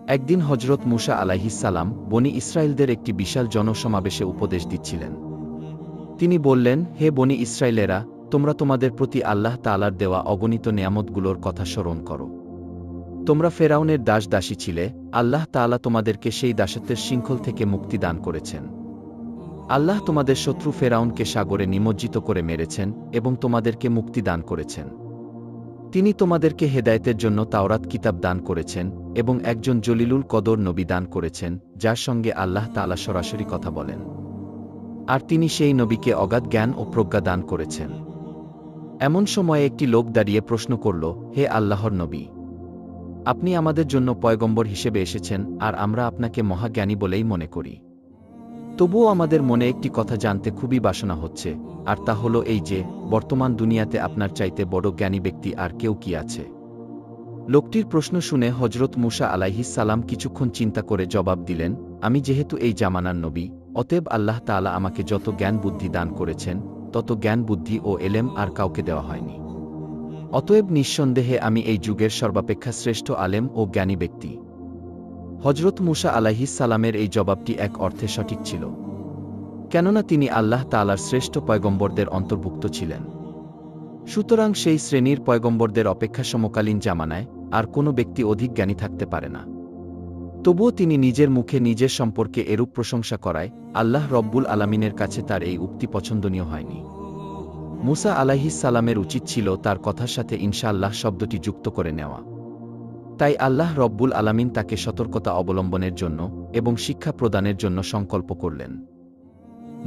একদিন হজরত মুসা আলাইহিসসালাম বনি ইসরায়েলদের একটি বিশাল জনসমাবেশে উপদেশ দিচ্ছিলেন। তিনি বললেন, হে বনি ইসরায়েলেরা, তোমরা তোমাদের প্রতি আল্লাহ তাআলার দেওয়া অগণিত নেয়ামতগুলোর কথা স্মরণ করো। তোমরা ফেরাউনের দাসী ছিলে, আল্লাহ তাআলা তোমাদেরকে সেই দাসত্বের শৃঙ্খল থেকে মুক্তি দান করেছেন। আল্লাহ তোমাদের শত্রু ফেরাউনকে সাগরে নিমজ্জিত করে মেরেছেন এবং তোমাদেরকে মুক্তি দান করেছেন। তিনি তোমাদেরকে হেদায়েতের জন্য তাওরাত কিতাব দান করেছেন এবং একজন জলিলুল কদর নবী দান করেছেন, যার সঙ্গে আল্লাহ তাআলা সরাসরি কথা বলেন। আর তিনি সেই নবীকে অগাধ জ্ঞান ও প্রজ্ঞা দান করেছেন। এমন সময়ে একটি লোক দাঁড়িয়ে প্রশ্ন করল, হে আল্লাহর নবী, আপনি আমাদের জন্য পয়গম্বর হিসেবে এসেছেন, আর আমরা আপনাকে মহাজ্ঞানী বলেই মনে করি। তবুও আমাদের মনে একটি কথা জানতে খুবই বাসনা হচ্ছে, আর তা হলো এই যে, বর্তমান দুনিয়াতে আপনার চাইতে বড় জ্ঞানী ব্যক্তি আর কেউ কি আছে? লোকটির প্রশ্ন শুনে হজরত মুসা আলাইহিসসালাম কিছুক্ষণ চিন্তা করে জবাব দিলেন, আমি যেহেতু এই জামানার নবী, অতএব আল্লাহ তাআলা আমাকে যত জ্ঞান বুদ্ধি দান করেছেন, তত জ্ঞান বুদ্ধি ও এলেম আর কাউকে দেওয়া হয়নি। অতএব নিঃসন্দেহে আমি এই যুগের সর্বাপেক্ষা শ্রেষ্ঠ আলেম ও জ্ঞানী ব্যক্তি। হজরত মুসা আলাইহিসসালামের এই জবাবটি এক অর্থে সঠিক ছিল। কেননা তিনি আল্লাহ তাআলার শ্রেষ্ঠ পয়গম্বরদের অন্তর্ভুক্ত ছিলেন। সুতরাং সেই শ্রেণীর পয়গম্বরদের অপেক্ষা সমকালীন জামানায় আর কোনো ব্যক্তি অধিক জ্ঞানী থাকতে পারে না। তবুও তিনি নিজের মুখে নিজের সম্পর্কে এরূপ প্রশংসা করায় আল্লাহ রব্বুল আলামিনের কাছে তার এই উক্তি পছন্দনীয় হয়নি। মুসা আলাইহিসসালামের উচিত ছিল তার কথার সাথে ইনশাআল্লাহ শব্দটি যুক্ত করে নেওয়া। তাই আল্লাহ রব্বুল আলামিন তাকে সতর্কতা অবলম্বনের জন্য এবং শিক্ষা প্রদানের জন্য সংকল্প করলেন।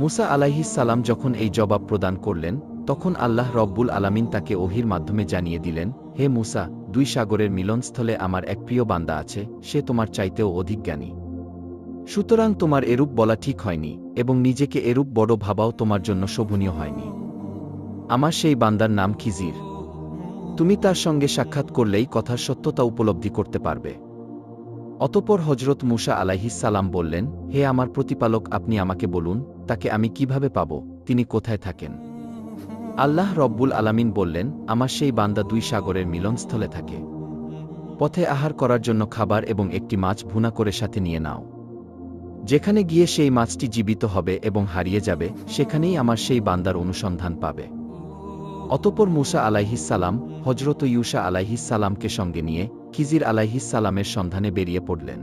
মুসা আলাইহিসসালাম যখন এই জবাব প্রদান করলেন, তখন আল্লাহ রব্বুল আলামিন তাকে ওহীর মাধ্যমে জানিয়ে দিলেন, হে মুসা, দুই সাগরের মিলনস্থলে আমার এক প্রিয় বান্দা আছে, সে তোমার চাইতেও অধিক জ্ঞানী। সুতরাং তোমার এরূপ বলা ঠিক হয়নি এবং নিজেকে এরূপ বড় ভাবাও তোমার জন্য শোভনীয় হয়নি। আমার সেই বান্দার নাম খিজির। তুমি তার সঙ্গে সাক্ষাৎ করলেই কথার সত্যতা উপলব্ধি করতে পারবে। অতঃপর হজরত মুসা আলাইহিসসালাম বললেন, হে আমার প্রতিপালক, আপনি আমাকে বলুন, তাকে আমি কিভাবে পাব, তিনি কোথায় থাকেন? আল্লাহ রব্বুল আলামিন বললেন, আমার সেই বান্দা দুই সাগরের মিলনস্থলে থাকে। পথে আহার করার জন্য খাবার এবং একটি মাছ ভুনা করে সাথে নিয়ে নাও। যেখানে গিয়ে সেই মাছটি জীবিত হবে এবং হারিয়ে যাবে, সেখানেই আমার সেই বান্দার অনুসন্ধান পাবে। অতঃপর মুসা আলাইহিসসালাম হজরত ইউসা আলাইহিসসালামকে সঙ্গে নিয়ে খিজির আলাইহিসসালামের সন্ধানে বেরিয়ে পড়লেন।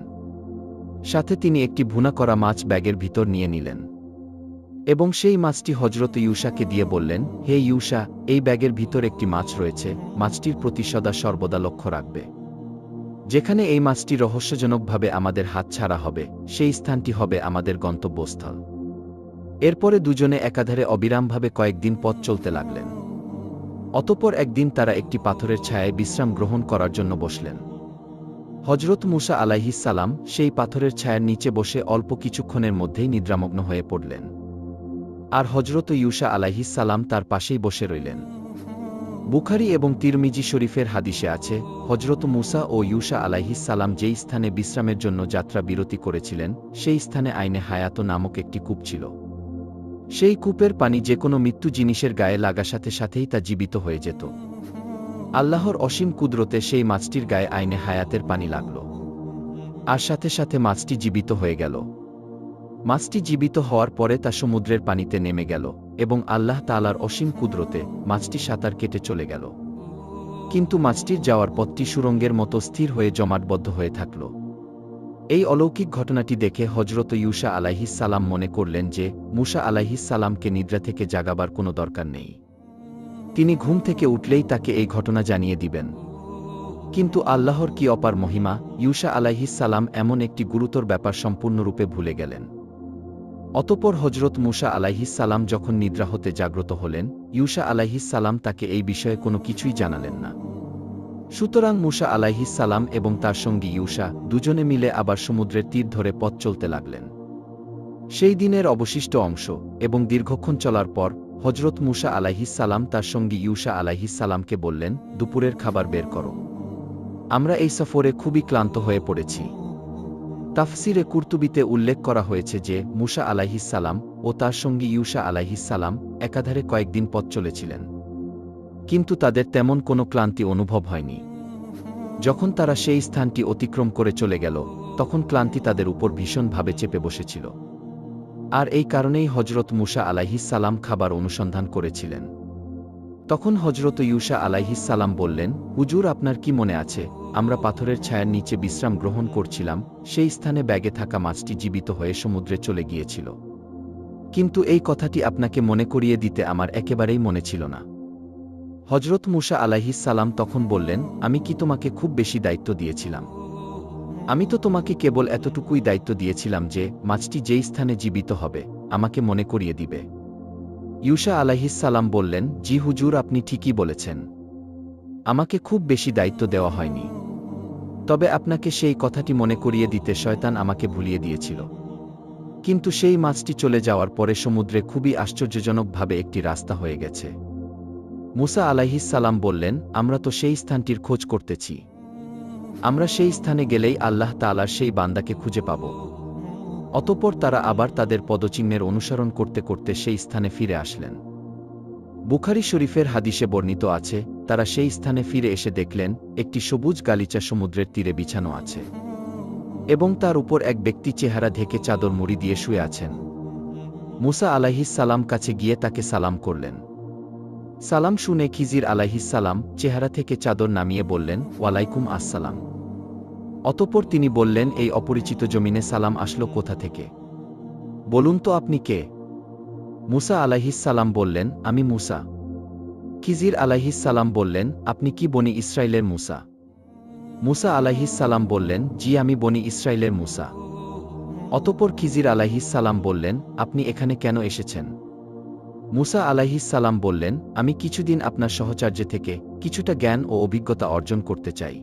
সাথে তিনি একটি ভুনা করা মাছ ব্যাগের ভিতর নিয়ে নিলেন এবং সেই মাছটি হজরত ইউসাকে দিয়ে বললেন, হে ইউসা, এই ব্যাগের ভিতর একটি মাছ রয়েছে, মাছটির প্রতি সদা সর্বদা লক্ষ্য রাখবে। যেখানে এই মাছটি রহস্যজনকভাবে আমাদের হাতছাড়া হবে, সেই স্থানটি হবে আমাদের গন্তব্যস্থল। এরপরে দুজনে একাধারে অবিরামভাবে কয়েকদিন পথ চলতে লাগলেন। অতঃপর একদিন তারা একটি পাথরের ছায়ায় বিশ্রাম গ্রহণ করার জন্য বসলেন। হজরত মুসা আলাইহিসসালাম সেই পাথরের ছায়ার নিচে বসে অল্প কিছুক্ষণের মধ্যেই নিদ্রামগ্ন হয়ে পড়লেন। আর হজরত ইউসা আলাইহিসসালাম তার পাশেই বসে রইলেন। বুখারী এবং তিরমিজি শরীফের হাদিসে আছে, হজরত মুসা ও ইউসা আলাইহিসসালাম যেই স্থানে বিশ্রামের জন্য যাত্রা বিরতি করেছিলেন, সেই স্থানে আইনে হায়াত নামক একটি কূপ ছিল। সেই কূপের পানি যে কোনো মৃত্যু জিনিসের গায়ে লাগা সাথে সাথেই তা জীবিত হয়ে যেত। আল্লাহর অসীম কুদরতে সেই মাছটির গায়ে আইনে হায়াতের পানি লাগল, আর সাথে সাথে মাছটি জীবিত হয়ে গেল। মাছটি জীবিত হওয়ার পরে তা সমুদ্রের পানিতে নেমে গেল এবং আল্লাহ তাআলার অসীম কুদরতে মাছটি সাঁতার কেটে চলে গেল। কিন্তু মাছটির যাওয়ার পথটি সুড়ঙ্গের মতো স্থির হয়ে জমাটবদ্ধ হয়ে থাকল। এই অলৌকিক ঘটনাটি দেখে হজরত ইউসা আলাইহিসসালাম মনে করলেন যে, মুসা আলাইহিসসালামকে নিদ্রা থেকে জাগাবার কোনো দরকার নেই। তিনি ঘুম থেকে উঠলেই তাকে এই ঘটনা জানিয়ে দিবেন। কিন্তু আল্লাহর কি অপার মহিমা, ইউসা আলাইহিসসালাম এমন একটি গুরুতর ব্যাপার সম্পূর্ণরূপে ভুলে গেলেন। অতঃপর হজরত মুসা আলাইহিসসালাম যখন নিদ্রা হতে জাগ্রত হলেন, ইউসা আলাইহিসসালাম তাকে এই বিষয়ে কোনো কিছুই জানালেন না। সুতরাং মুসা আলাইহিসসালাম এবং তার সঙ্গী ইউসা দুজনে মিলে আবার সমুদ্রের তীর ধরে পথ চলতে লাগলেন। সেই দিনের অবশিষ্ট অংশ এবং দীর্ঘক্ষণ চলার পর হজরত মুসা আলাইহিসসালাম তার সঙ্গী ইউসা আলাইহিসসালামকে বললেন, দুপুরের খাবার বের করো। আমরা এই সফরে খুবই ক্লান্ত হয়ে পড়েছি। তাফসিরে কুরতুবিতে উল্লেখ করা হয়েছে যে, মুসা আলাইহিসসালাম ও তার সঙ্গী ইউসা আলাইহিসসালাম একাধারে কয়েকদিন পথ চলেছিলেন, কিন্তু তাদের তেমন কোনো ক্লান্তি অনুভব হয়নি। যখন তারা সেই স্থানটি অতিক্রম করে চলে গেল, তখন ক্লান্তি তাদের উপর ভীষণভাবে চেপে বসেছিল। আর এই কারণেই হজরত মুসা আলাইহিস সালাম খাবার অনুসন্ধান করেছিলেন। তখন হজরত ইউসা আলাইহিস সালাম বললেন, হুজুর, আপনার কি মনে আছে, আমরা পাথরের ছায়ার নিচে বিশ্রাম গ্রহণ করছিলাম, সেই স্থানে ব্যাগে থাকা মাছটি জীবিত হয়ে সমুদ্রে চলে গিয়েছিল। কিন্তু এই কথাটি আপনাকে মনে করিয়ে দিতে আমার একেবারেই মনে ছিল না। হজরত মুসা আলাইহিস সালাম তখন বললেন, আমি কি তোমাকে খুব বেশি দায়িত্ব দিয়েছিলাম? আমি তো তোমাকে কেবল এতটুকুই দায়িত্ব দিয়েছিলাম যে মাছটি যেই স্থানে জীবিত হবে আমাকে মনে করিয়ে দিবে। ইউসা আলাইহিস সালাম বললেন, জি হুজুর, আপনি ঠিকই বলেছেন, আমাকে খুব বেশি দায়িত্ব দেওয়া হয়নি। তবে আপনাকে সেই কথাটি মনে করিয়ে দিতে শয়তান আমাকে ভুলিয়ে দিয়েছিল। কিন্তু সেই মাছটি চলে যাওয়ার পরে সমুদ্রে খুবই আশ্চর্যজনকভাবে একটি রাস্তা হয়ে গেছে। মুসা আলাইহিস সালাম বললেন, আমরা তো সেই স্থানটির খোঁজ করতেছি। আমরা সেই স্থানে গেলেই আল্লাহ তাআলার সেই বান্দাকে খুঁজে পাব। অতঃপর তারা আবার তাদের পদচিহ্নের অনুসরণ করতে করতে সেই স্থানে ফিরে আসলেন। বুখারী শরীফের হাদিসে বর্ণিত আছে, তারা সেই স্থানে ফিরে এসে দেখলেন একটি সবুজ গালিচা সমুদ্রের তীরে বিছানো আছে এবং তার উপর এক ব্যক্তি চেহারা ঢেকে চাদর মুড়ি দিয়ে শুয়ে আছেন। মুসা আলাইহিস সালাম কাছে গিয়ে তাকে সালাম করলেন। সালাম শুনে খিজির আলাইহিস সালাম চেহারা থেকে চাদর নামিয়ে বললেন, ওয়ালাইকুম আসসালাম। অতঃপর তিনি বললেন, এই অপরিচিত জমিনে সালাম আসলো কোথা থেকে? বলুন তো আপনি কে? মুসা আলাইহিস সালাম বললেন, আমি মুসা। খিজির আলাইহিস সালাম বললেন, আপনি কি বনি ইসরাইলের মুসা? মুসা আলাইহিস সালাম বললেন, জি, আমি বনি ইসরাইলের মুসা। অতঃপর খিজির আলাইহিস সালাম বললেন, আপনি এখানে কেন এসেছেন? মুসা আলাইহিস সালাম বললেন, আমি কিছুদিন আপনার সহচর্যে থেকে কিছুটা জ্ঞান ও অভিজ্ঞতা অর্জন করতে চাই।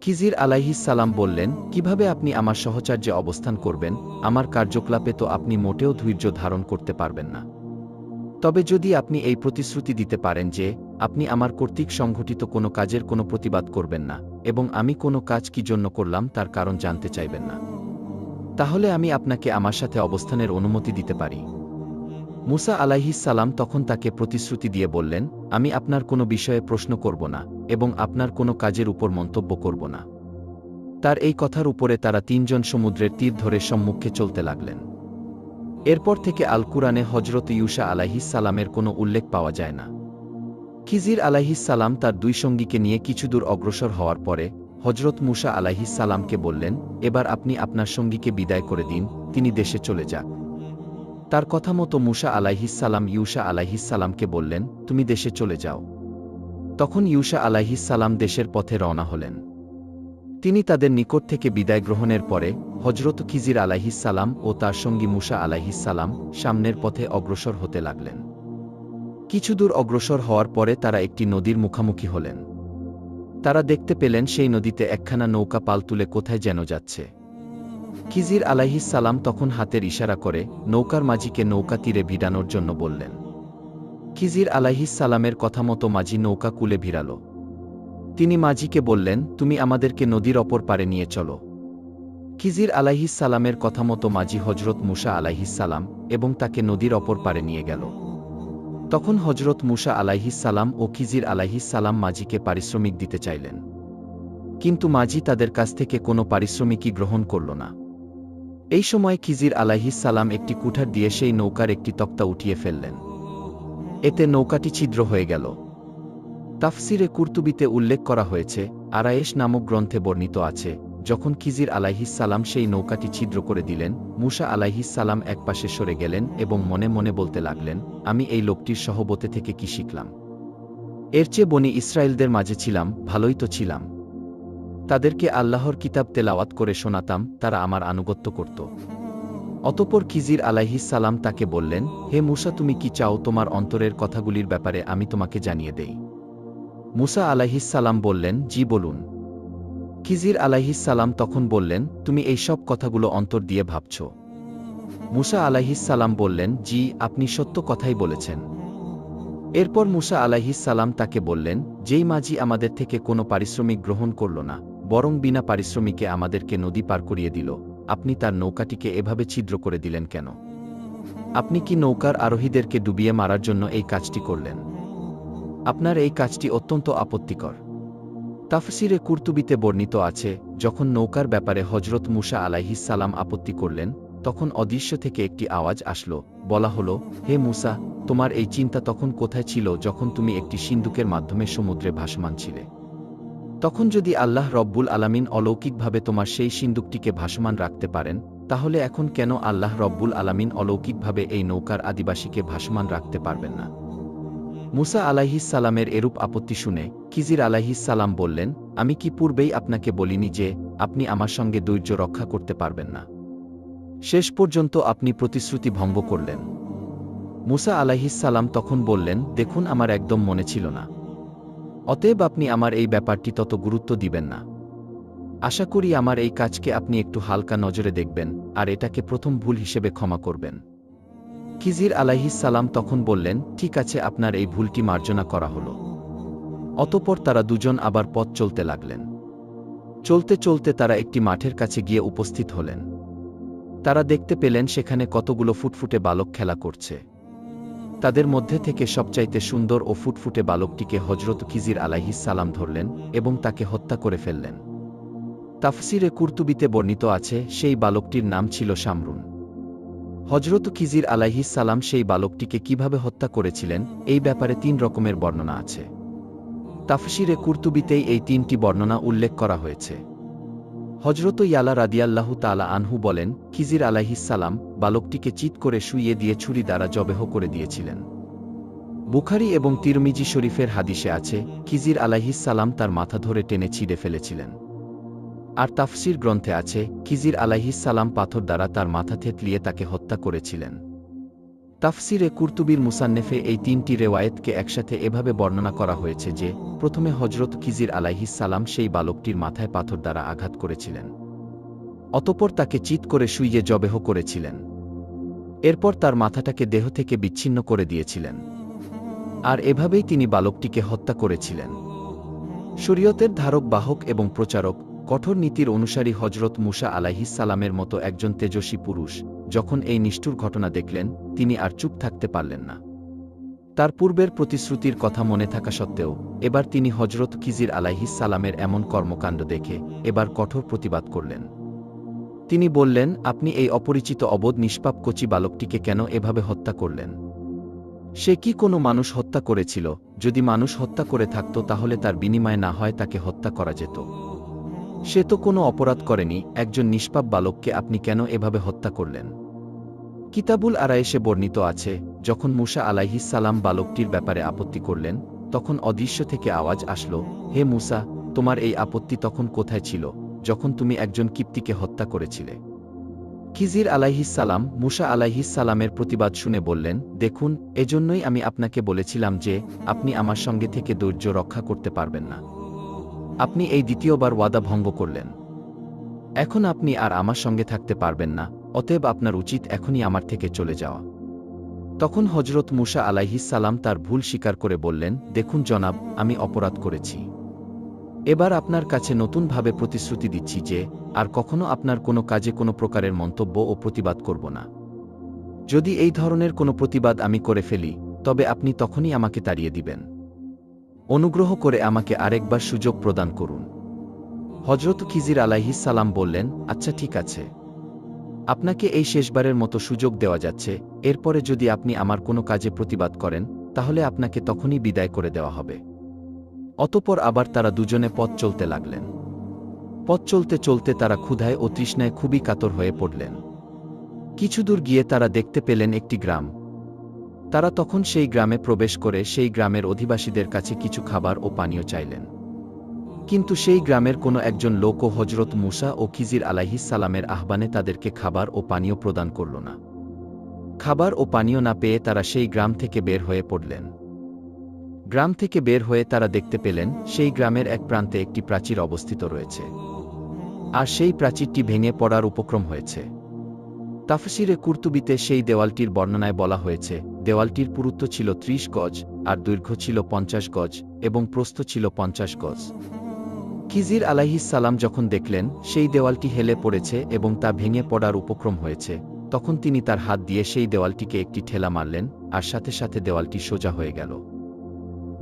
খিজির আলাইহিস সালাম বললেন, কিভাবে আপনি আমার সহচর্যে অবস্থান করবেন? আমার কার্যকলাপে তো আপনি মোটেও ধৈর্য ধারণ করতে পারবেন না। তবে যদি আপনি এই প্রতিশ্রুতি দিতে পারেন যে আপনি আমার কর্তৃক সংঘটিত কোনো কাজের কোনো প্রতিবাদ করবেন না এবং আমি কোনো কাজ কি জন্য করলাম তার কারণ জানতে চাইবেন না, তাহলে আমি আপনাকে আমার সাথে অবস্থানের অনুমতি দিতে পারি। মুসা আলাইহিস সালাম তখন তাকে প্রতিশ্রুতি দিয়ে বললেন, আমি আপনার কোনো বিষয়ে প্রশ্ন করব না এবং আপনার কোনো কাজের উপর মন্তব্য করব না। তার এই কথার উপরে তারা তিনজন সমুদ্রের তীর ধরে সম্মুখে চলতে লাগলেন। এরপর থেকে আল কুরআনে হজরত ইউসা আলাইহিস সালামের কোনো উল্লেখ পাওয়া যায় না। খিজির আলাইহিস সালাম তার দুই সঙ্গীকে নিয়ে কিছু দূর অগ্রসর হওয়ার পরে হজরত মুসা আলাইহিস সালামকে বললেন, এবার আপনি আপনার সঙ্গীকে বিদায় করে দিন, তিনি দেশে চলে যাক। তার কথা মতো মুসা আলাইহিস সালাম ইউসা আলাইহিস সালামকে বললেন, তুমি দেশে চলে যাও। তখন ইউসা আলাইহিস সালাম দেশের পথে রওনা হলেন। তিনি তাদের নিকট থেকে বিদায় গ্রহণের পরে হজরত খিজির আলাইহিস সালাম ও তার সঙ্গী মুসা আলাইহিস সালাম সামনের পথে অগ্রসর হতে লাগলেন। কিছু দূর অগ্রসর হওয়ার পরে তারা একটি নদীর মুখামুখি হলেন। তারা দেখতে পেলেন সেই নদীতে একখানা নৌকা পাল তুলে কোথায় যেন যাচ্ছে। খিজির আলাইহিস সালাম তখন হাতের ইশারা করে নৌকার মাঝিকে নৌকা তীরে ভিড়ানোর জন্য বললেন। খিজির আলাইহিস সালামের কথা মতো মাঝি নৌকা কূলে ভিড়াল। তিনি মাঝিকে বললেন, তুমি আমাদেরকে নদীর অপর পারে নিয়ে চলো। খিজির আলাইহিস সালামের কথা মতো মাঝি হজরত মুসা আলাইহিস সালাম এবং তাকে নদীর অপর পারে নিয়ে গেল। তখন হজরত মুসা আলাইহিস সালাম ও খিজির আলাইহিস সালাম মাঝিকে পারিশ্রমিক দিতে চাইলেন, কিন্তু মাঝি তাদের কাছ থেকে কোনো পারিশ্রমিকই গ্রহণ করল না। এই সময় খিজির আলাইহিস সালাম একটি কুঠার দিয়ে সেই নৌকার একটি তক্তা উঠিয়ে ফেললেন। এতে নৌকাটি ছিদ্র হয়ে গেল। তাফসিরে কুরতুবিতে উল্লেখ করা হয়েছে, আরায়েশ নামক গ্রন্থে বর্ণিত আছে, যখন খিজির আলাইহিস সালাম সেই নৌকাটি ছিদ্র করে দিলেন, মুসা আলাইহিস সালাম একপাশে সরে গেলেন এবং মনে মনে বলতে লাগলেন, আমি এই লোকটির সহবতে থেকে কি শিখলাম? এর চেয়ে বনি ইসরায়েলদের মাঝে ছিলাম, ভালোই তো ছিলাম। তাদেরকে আল্লাহর কিতাব তেলাওয়াত করে শোনাতাম, তারা আমার আনুগত্য করত। অতঃপর খিজির আলাইহিস সালাম তাকে বললেন, হে মুসা, তুমি কি চাও তোমার অন্তরের কথাগুলির ব্যাপারে আমি তোমাকে জানিয়ে দেই? মুসা আলাইহিস সালাম বললেন, জি বলুন। খিজির আলাইহিস সালাম তখন বললেন, তুমি এই সব কথাগুলো অন্তর দিয়ে ভাবছ? মুসা আলাইহিস সালাম বললেন, জি, আপনি সত্য কথাই বলেছেন। এরপর মুসা আলাইহিস সালাম তাকে বললেন, যেই মাঝি আমাদের থেকে কোনো পারিশ্রমিক গ্রহণ করল না, বরং বিনা পারিশ্রমিকে আমাদেরকে নদী পার করিয়ে দিল, আপনি তার নৌকাটিকে এভাবে ছিদ্র করে দিলেন কেন? আপনি কি নৌকার আরোহীদেরকে ডুবিয়ে মারার জন্য এই কাজটি করলেন? আপনার এই কাজটি অত্যন্ত আপত্তিকর। তাফসিরে কুরতুবিতে বর্ণিত আছে, যখন নৌকার ব্যাপারে হজরত মুসা আলাইহিস সালাম আপত্তি করলেন, তখন অদৃশ্য থেকে একটি আওয়াজ আসল, বলা হলো, হে মুসা, তোমার এই চিন্তা তখন কোথায় ছিল যখন তুমি একটি সিন্দুকের মাধ্যমে সমুদ্রে ভাসমান ছিলে? তখন যদি আল্লাহ রব্বুল আলামিন অলৌকিকভাবে তোমার সেই সিন্দুকটিকে ভাসমান রাখতে পারেন, তাহলে এখন কেন আল্লাহ রব্বুল আলামিন অলৌকিকভাবে এই নৌকার আদিবাসীকে ভাসমান রাখতে পারবেন না? মুসা আলাইহিস সালামের এরূপ আপত্তি শুনে খিজির আলাইহিস সালাম বললেন, আমি কি পূর্বেই আপনাকে বলিনি যে আপনি আমার সঙ্গে ধৈর্য রক্ষা করতে পারবেন না? শেষ পর্যন্ত আপনি প্রতিশ্রুতি ভঙ্গ করলেন। মুসা আলাইহিস সালাম তখন বললেন, দেখুন, আমার একদম মনে ছিল না। অতএব আপনি আমার এই ব্যাপারটি তত গুরুত্ব দিবেন না। আশা করি আমার এই কাজকে আপনি একটু হালকা নজরে দেখবেন, আর এটাকে প্রথম ভুল হিসেবে ক্ষমা করবেন। খিজির আলাইহিস সালাম তখন বললেন, ঠিক আছে, আপনার এই ভুলটি মার্জনা করা হল। অতঃপর তারা দুজন আবার পথ চলতে লাগলেন। চলতে চলতে তারা একটি মাঠের কাছে গিয়ে উপস্থিত হলেন। তারা দেখতে পেলেন সেখানে কতগুলো ফুটফুটে বালক খেলা করছে। তাদের মধ্যে থেকে সবচাইতে সুন্দর ও ফুটফুটে বালকটিকে হজরত খিজির আলাইহিস সালাম ধরলেন এবং তাকে হত্যা করে ফেললেন। তাফসিরে কুরতুবিতে বর্ণিত আছে, সেই বালকটির নাম ছিল শামরুন। হজরত খিজির আলাইহিস সালাম সেই বালকটিকে কিভাবে হত্যা করেছিলেন, এই ব্যাপারে ৩ রকমের বর্ণনা আছে। তাফসিরে কুরতুবিতেই এই ৩টি বর্ণনা উল্লেখ করা হয়েছে। হজরত ইয়ালা রাদিয়াল্লাহু তাআলা আনহু বলেন, খিজির আলাইহিস সালাম বালকটিকে চিৎ করে শুইয়ে দিয়ে ছুরি দ্বারা জবেহ করে দিয়েছিলেন। বুখারী এবং তিরমিজি শরীফের হাদিসে আছে, খিজির আলাইহিস সালাম তার মাথা ধরে টেনে ছিঁড়ে ফেলেছিলেন। আর তাফসির গ্রন্থে আছে, খিজির আলাইহিস সালাম পাথর দ্বারা তার মাথা থেতলিয়ে তাকে হত্যা করেছিলেন। তাফসিরে কুরতুবির মুসান্নেফে এই ৩টি রেওয়ায়েতকে একসাথে এভাবে বর্ণনা করা হয়েছে যে, প্রথমে হজরত খিজির আলাইহিস সালাম সেই বালকটির মাথায় পাথর দ্বারা আঘাত করেছিলেন। অতঃপর তাকে চিৎ করে শুইয়ে জবেহ করেছিলেন। এরপর তার মাথাটাকে দেহ থেকে বিচ্ছিন্ন করে দিয়েছিলেন। আর এভাবেই তিনি বালকটিকে হত্যা করেছিলেন। শরীয়তের ধারক বাহক এবং প্রচারক, কঠোর নীতির অনুসারী হজরত মুসা আলাইহিস সালামের মতো একজন তেজস্বী পুরুষ যখন এই নিষ্ঠুর ঘটনা দেখলেন, তিনি আর চুপ থাকতে পারলেন না। তার পূর্বের প্রতিশ্রুতির কথা মনে থাকা সত্ত্বেও এবার তিনি হজরত খিজির আলাইহিস সালামের এমন কর্মকাণ্ড দেখে এবার কঠোর প্রতিবাদ করলেন। তিনি বললেন, আপনি এই অপরিচিত অবোধ নিষ্পাপ কচি বালকটিকে কেন এভাবে হত্যা করলেন? সে কি কোনো মানুষ হত্যা করেছিল? যদি মানুষ হত্যা করে থাকত তাহলে তার বিনিময়ে না হয় তাকে হত্যা করা যেত। সে তো কোনো অপরাধ করেনি, একজন নিষ্পাপ বালককে আপনি কেন এভাবে হত্যা করলেন? কিতাবুল আরায়েশে বর্ণিত আছে, যখন মুসা আলাইহিস সালাম বালকটির ব্যাপারে আপত্তি করলেন, তখন অদৃশ্য থেকে আওয়াজ আসল, হে মুসা, তোমার এই আপত্তি তখন কোথায় ছিল যখন তুমি একজন কিপ্তিকে হত্যা করেছিলে? খিজির আলাইহিস সালাম মুসা আলাইহিস সালামের প্রতিবাদ শুনে বললেন, দেখুন, এজন্যই আমি আপনাকে বলেছিলাম যে আপনি আমার সঙ্গে থেকে ধৈর্য রক্ষা করতে পারবেন না। আপনি এই দ্বিতীয়বার ওয়াদা ভঙ্গ করলেন। এখন আপনি আর আমার সঙ্গে থাকতে পারবেন না, অতএব আপনার উচিত এখনই আমার থেকে চলে যাওয়া। তখন হজরত মুসা আলাইহিস সালাম তার ভুল স্বীকার করে বললেন, দেখুন জনাব, আমি অপরাধ করেছি। এবার আপনার কাছে নতুনভাবে প্রতিশ্রুতি দিচ্ছি যে আর কখনো আপনার কোনো কাজে কোনো প্রকারের মন্তব্য ও প্রতিবাদ করব না। যদি এই ধরনের কোনো প্রতিবাদ আমি করে ফেলি, তবে আপনি তখনই আমাকে তাড়িয়ে দিবেন। অনুগ্রহ করে আমাকে আরেকবার সুযোগ প্রদান করুন। হজরত খিজির আলাইহিস সালাম বললেন, আচ্ছা ঠিক আছে, আপনাকে এই শেষবারের মতো সুযোগ দেওয়া যাচ্ছে। এরপরে যদি আপনি আমার কোনো কাজে প্রতিবাদ করেন, তাহলে আপনাকে তখনই বিদায় করে দেওয়া হবে। অতঃপর আবার তারা দুজনে পথ চলতে লাগলেন। পথ চলতে চলতে তারা ক্ষুধায় ও তৃষ্ণায় খুবই কাতর হয়ে পড়লেন। কিছুদূর গিয়ে তারা দেখতে পেলেন একটি গ্রাম। তারা তখন সেই গ্রামে প্রবেশ করে সেই গ্রামের অধিবাসীদের কাছে কিছু খাবার ও পানীয় চাইলেন। কিন্তু সেই গ্রামের কোনো একজন লোকও হজরত মুসা ও খিজির আলাইহিস সালামের আহ্বানে তাদেরকে খাবার ও পানীয় প্রদান করল না। খাবার ও পানীয় না পেয়ে তারা সেই গ্রাম থেকে বের হয়ে পড়লেন। গ্রাম থেকে বের হয়ে তারা দেখতে পেলেন সেই গ্রামের এক প্রান্তে একটি প্রাচীর অবস্থিত রয়েছে, আর সেই প্রাচীরটি ভেঙে পড়ার উপক্রম হয়েছে। তাফসিরে কুরতুবিতে সেই দেওয়ালটির বর্ণনায় বলা হয়েছে, দেওয়ালটির পুরুত্ব ছিল ৩০ গজ, আর দৈর্ঘ্য ছিল ৫০ গজ, এবং প্রস্থ ছিল ৫০ গজ। খিজির আলাইহিস সালাম যখন দেখলেন সেই দেওয়ালটি হেলে পড়েছে এবং তা ভেঙে পড়ার উপক্রম হয়েছে, তখন তিনি তার হাত দিয়ে সেই দেওয়ালটিকে একটি ঠেলা মারলেন, আর সাথে সাথে দেওয়ালটি সোজা হয়ে গেল।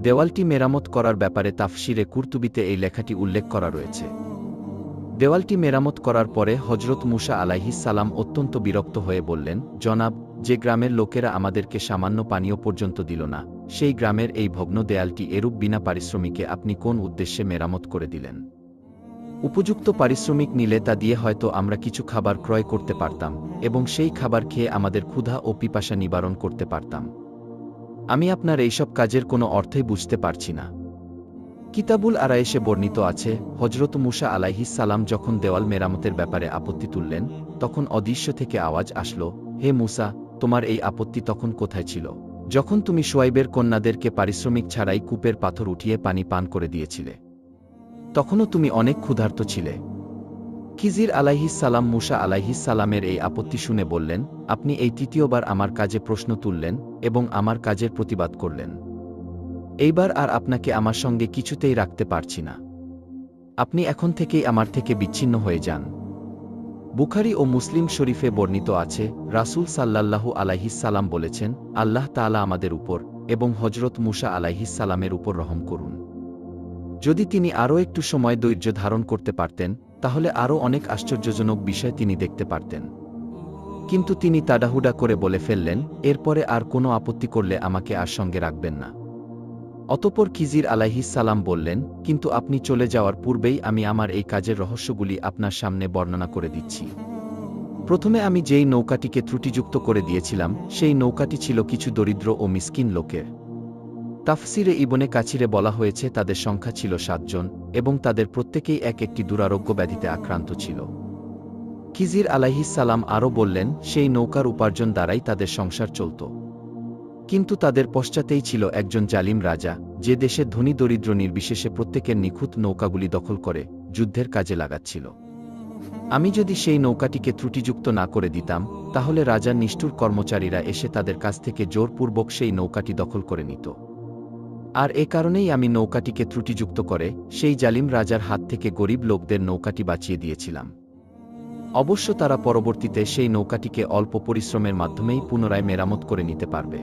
দেওয়ালটি মেরামত করার ব্যাপারে তাফসিরে কুরতুবিতে এই লেখাটি উল্লেখ করা রয়েছে। দেওয়ালটি মেরামত করার পরে হজরত মুসা আলাইহিস সালাম অত্যন্ত বিরক্ত হয়ে বললেন, জনাব, যে গ্রামের লোকেরা আমাদেরকে সামান্য পানীয় পর্যন্ত দিল না, সেই গ্রামের এই ভগ্ন দেয়ালটি এরূপ বিনা পারিশ্রমিকে আপনি কোন উদ্দেশ্যে মেরামত করে দিলেন? উপযুক্ত পারিশ্রমিক নিলে তা দিয়ে হয়তো আমরা কিছু খাবার ক্রয় করতে পারতাম এবং সেই খাবার খেয়ে আমাদের ক্ষুধা ও পিপাসা নিবারণ করতে পারতাম। আমি আপনার এইসব কাজের কোনো অর্থই বুঝতে পারছি না। কিতাবুল আরায়েশে বর্ণিত আছে, হজরত মুসা আলাইহিস সালাম যখন দেওয়াল মেরামতের ব্যাপারে আপত্তি তুললেন, তখন অদৃশ্য থেকে আওয়াজ আসলো, হে মুসা, তোমার এই আপত্তি তখন কোথায় ছিল, যখন তুমি শুয়াইবের কন্যাদেরকে পারিশ্রমিক ছাড়াই কূপের পাথর উঠিয়ে পানি পান করে দিয়েছিলে? তখনও তুমি অনেক ক্ষুধার্ত ছিলে। খিজির আলাইহিস সালাম মুসা আলাইহিস সালামের এই আপত্তি শুনে বললেন, আপনি এই তৃতীয়বার আমার কাজে প্রশ্ন তুললেন এবং আমার কাজের প্রতিবাদ করলেন। এইবার আর আপনাকে আমার সঙ্গে কিছুতেই রাখতে পারছি না। আপনি এখন থেকেই আমার থেকে বিচ্ছিন্ন হয়ে যান। বুখারী ও মুসলিম শরীফে বর্ণিত আছে, রাসূল সাল্লাল্লাহু আলাইহিস সালাম বলেছেন, আল্লাহ তাআলা আমাদের উপর এবং হজরত মুসা আলাইহিস সালামের উপর রহম করুন। যদি তিনি আরও একটু সময় ধৈর্য ধারণ করতে পারতেন, তাহলে আরও অনেক আশ্চর্যজনক বিষয় তিনি দেখতে পারতেন। কিন্তু তিনি তাড়াহুড়া করে বলে ফেললেন, এরপরে আর কোনো আপত্তি করলে আমাকে আর সঙ্গে রাখবেন না। অতঃপর খিজির আলাইহিস সালাম বললেন, কিন্তু আপনি চলে যাওয়ার পূর্বেই আমি আমার এই কাজের রহস্যগুলি আপনার সামনে বর্ণনা করে দিচ্ছি। প্রথমে আমি যেই নৌকাটিকে ত্রুটিযুক্ত করে দিয়েছিলাম, সেই নৌকাটি ছিল কিছু দরিদ্র ও মিসকিন লোকের। তাফসিরে ইবনে কাছিরে বলা হয়েছে তাদের সংখ্যা ছিল 7 জন এবং তাদের প্রত্যেকেই এক একটি দুরারোগ্য ব্যাধিতে আক্রান্ত ছিল। খিজির আলাইহিস সালাম আরও বললেন, সেই নৌকার উপার্জন দ্বারাই তাদের সংসার চলত। কিন্তু তাদের পশ্চাতেই ছিল একজন জালিম রাজা, যে দেশের ধনী দরিদ্র নির্বিশেষে প্রত্যেকের নিখুঁত নৌকাগুলি দখল করে যুদ্ধের কাজে লাগাচ্ছিল। আমি যদি সেই নৌকাটিকে ত্রুটিযুক্ত না করে দিতাম, তাহলে রাজার নিষ্ঠুর কর্মচারীরা এসে তাদের কাছ থেকে জোরপূর্বক সেই নৌকাটি দখল করে নিত। আর এ কারণেই আমি নৌকাটিকে ত্রুটিযুক্ত করে সেই জালিম রাজার হাত থেকে গরিব লোকদের নৌকাটি বাঁচিয়ে দিয়েছিলাম। অবশ্য তারা পরবর্তীতে সেই নৌকাটিকে অল্প পরিশ্রমের মাধ্যমেই পুনরায় মেরামত করে নিতে পারবে।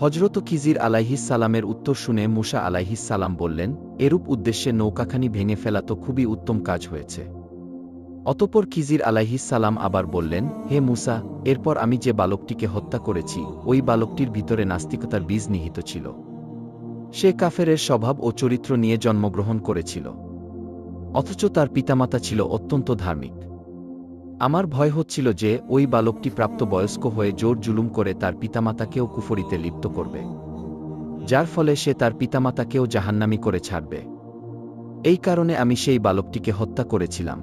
হজরত খিজির আলাইহিস সালামের উত্তর শুনে মুসা আলাইহিস সালাম বললেন, এরূপ উদ্দেশ্যে নৌকাখানি ভেঙে ফেলা তো খুবই উত্তম কাজ হয়েছে। অতঃপর খিজির আলাইহিস সালাম আবার বললেন, হে মুসা, এরপর আমি যে বালকটিকে হত্যা করেছি, ওই বালকটির ভিতরে নাস্তিকতার বীজ নিহিত ছিল। সে কাফেরের স্বভাব ও চরিত্র নিয়ে জন্মগ্রহণ করেছিল, অথচ তার পিতামাতা ছিল অত্যন্ত ধার্মিক। আমার ভয় হচ্ছিল যে ওই বালকটি প্রাপ্তবয়স্ক হয়ে জোর জুলুম করে তার পিতামাতাকেও কুফরিতে লিপ্ত করবে, যার ফলে সে তার পিতামাতাকেও জাহান্নামী করে ছাড়বে। এই কারণে আমি সেই বালকটিকে হত্যা করেছিলাম।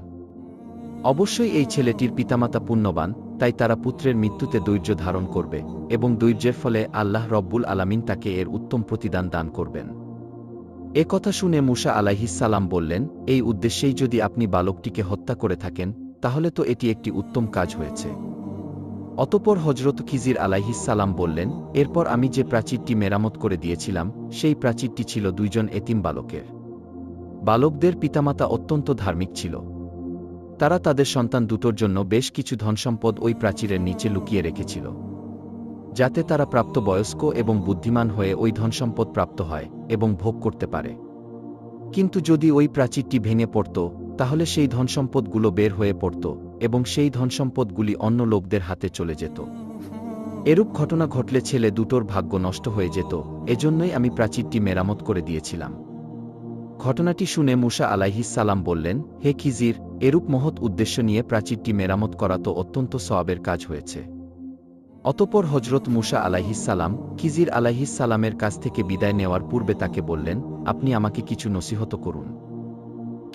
অবশ্যই এই ছেলেটির পিতামাতা পুণ্যবান, তাই তারা পুত্রের মৃত্যুতে ধৈর্য ধারণ করবে এবং ধৈর্যের ফলে আল্লাহ রব্বুল আলামিন তাকে এর উত্তম প্রতিদান দান করবেন। এ কথা শুনে মুসা আলাইহিস সালাম বললেন, এই উদ্দেশ্যেই যদি আপনি বালকটিকে হত্যা করে থাকেন, তাহলে তো এটি একটি উত্তম কাজ হয়েছে। অতঃপর হজরত খিজির আলাইহিস সালাম বললেন, এরপর আমি যে প্রাচীরটি মেরামত করে দিয়েছিলাম, সেই প্রাচীরটি ছিল 2 জন এতিম বালকের। বালকদের পিতামাতা অত্যন্ত ধার্মিক ছিল। তারা তাদের সন্তান দুটোর জন্য বেশ কিছু ধনসম্পদ ওই প্রাচীরের নিচে লুকিয়ে রেখেছিল, যাতে তারা প্রাপ্তবয়স্ক এবং বুদ্ধিমান হয়ে ওই ধনসম্পদ প্রাপ্ত হয় এবং ভোগ করতে পারে। কিন্তু যদি ওই প্রাচীরটি ভেঙে পড়ত, তাহলে সেই ধনসম্পদগুলো বের হয়ে পড়ত এবং সেই ধনসম্পদগুলি অন্য লোকদের হাতে চলে যেত। এরূপ ঘটনা ঘটলে ছেলে দুটোর ভাগ্য নষ্ট হয়ে যেত, এজন্যই আমি প্রাচীরটি মেরামত করে দিয়েছিলাম। ঘটনাটি শুনে মুসা আলাইহিস সালাম বললেন, হে খিজির, এরূপ মহৎ উদ্দেশ্য নিয়ে প্রাচীরটি মেরামত করা তো অত্যন্ত সওয়াবের কাজ হয়েছে। অতঃপর হজরত মুসা আলাইহিস সালাম খিজির আলাইহিস সালামের কাছ থেকে বিদায় নেওয়ার পূর্বে তাকে বললেন, আপনি আমাকে কিছু নসিহত করুন।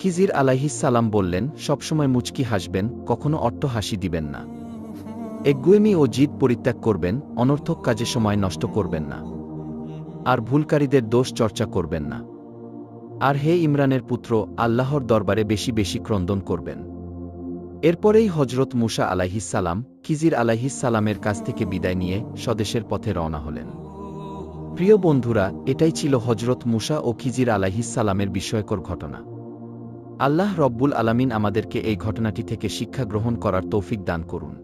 খিজির আলাইহিস সালাম বললেন, সবসময় মুচকি হাসবেন, কখনো অট্ট হাসি দিবেন না। একগুয়েমি ও জিদ পরিত্যাগ করবেন, অনর্থক কাজে সময় নষ্ট করবেন না, আর ভুলকারীদের দোষ চর্চা করবেন না। আর হে ইমরানের পুত্র, আল্লাহর দরবারে বেশি বেশি ক্রন্দন করবেন। এরপরেই হজরত মুসা আলাইহিস সালাম খিজির আলাইহিস সালামের কাছ থেকে বিদায় নিয়ে স্বদেশের পথে রওনা হলেন। প্রিয় বন্ধুরা, এটাই ছিল হজরত মুসা ও খিজির আলাইহিস সালামের বিস্ময়কর ঘটনা। আল্লাহ রব্বুল আলামিন আমাদেরকে এই ঘটনাটি থেকে শিক্ষা গ্রহণ করার তৌফিক দান করুন।